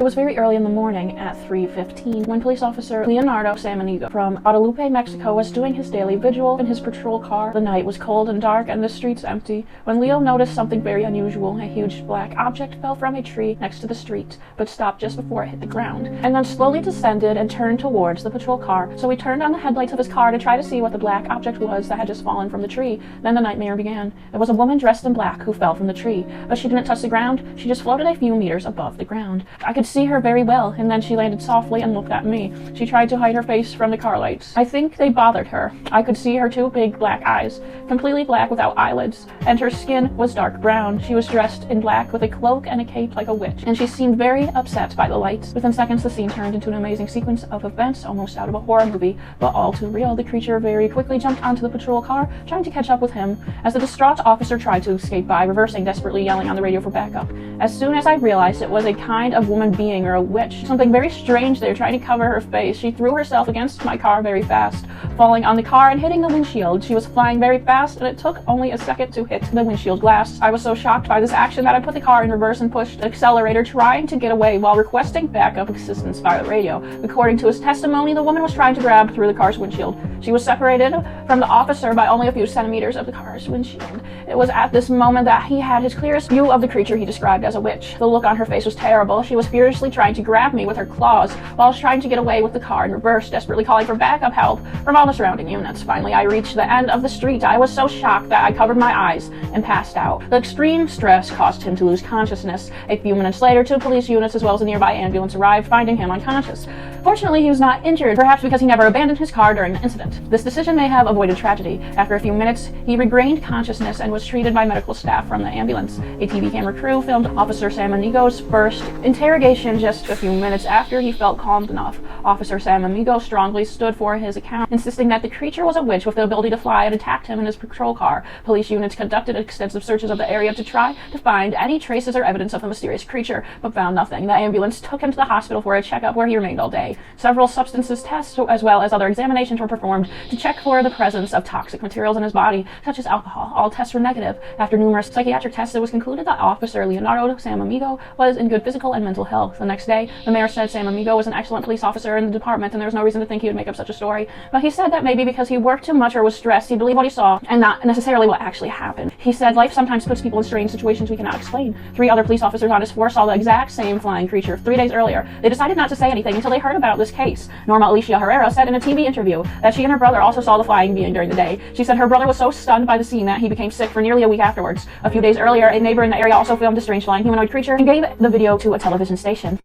It was very early in the morning at 3:15 when police officer Leonardo Samaniego from Guadalupe, Mexico was doing his daily vigil in his patrol car. The night was cold and dark and the streets empty when Leo noticed something very unusual. A huge black object fell from a tree next to the street, but stopped just before it hit the ground, and then slowly descended and turned towards the patrol car. So he turned on the headlights of his car to try to see what the black object was that had just fallen from the tree. Then the nightmare began. It was a woman dressed in black who fell from the tree, but she didn't touch the ground. She just floated a few meters above the ground. I could see her very well, and then she landed softly and looked at me. She tried to hide her face from the car lights. I think they bothered her. I could see her two big black eyes, completely black without eyelids, and her skin was dark brown. She was dressed in black with a cloak and a cape like a witch, and she seemed very upset by the lights. Within seconds, the scene turned into an amazing sequence of events, almost out of a horror movie, but all too real. The creature very quickly jumped onto the patrol car, trying to catch up with him, as the distraught officer tried to escape by, reversing, desperately yelling on the radio for backup. As soon as I realized it was a kind of woman being or a witch, something very strange there, trying to cover her face, she threw herself against my car very fast, falling on the car and hitting the windshield. She was flying very fast, and it took only a second to hit the windshield glass. I was so shocked by this action that I put the car in reverse and pushed the accelerator, trying to get away while requesting backup assistance via the radio. According to his testimony, the woman was trying to grab through the car's windshield. She was separated from the officer by only a few centimeters of the car's windshield. It was at this moment that he had his clearest view of the creature he described as a witch. The look on her face was terrible. She was furiously trying to grab me with her claws while trying to get away with the car in reverse, desperately calling for backup help from all the surrounding units. Finally, I reached the end of the street. I was so shocked that I covered my eyes and passed out. The extreme stress caused him to lose consciousness. A few minutes later, 2 police units as well as a nearby ambulance arrived, finding him unconscious. Fortunately, he was not injured, perhaps because he never abandoned his car during the incident. This decision may have avoided tragedy. After a few minutes, he regained consciousness and was treated by medical staff from the ambulance. A TV camera crew filmed Officer Samanego's first interrogation just a few minutes after he felt calmed enough. Officer Samaniego strongly stood for his account, insisting that the creature was a witch with the ability to fly and attacked him in his patrol car. Police units conducted extensive searches of the area to try to find any traces or evidence of the mysterious creature, but found nothing. The ambulance took him to the hospital for a checkup where he remained all day. Several substances tests as well as other examinations were performed to check for the presence of toxic materials in his body, such as alcohol. All tests were negative. After numerous psychiatric tests, it was concluded that Officer Leonardo Samaniego was in good physical and mental health. The next day, the mayor said Samaniego was an excellent police officer in the department and there was no reason to think he would make up such a story. But he said that maybe because he worked too much or was stressed, he believed what he saw and not necessarily what actually happened. He said life sometimes puts people in strange situations we cannot explain. 3 other police officers on his force saw the exact same flying creature 3 days earlier. They decided not to say anything until they heard about this case. Norma Alicia Herrera said in a TV interview that she and her brother also saw the flying being during the day. She said her brother was so stunned by the scene that he became sick for nearly a week afterwards. A few days earlier, a neighbor in the area also filmed a strange flying humanoid creature and gave the video to a television station.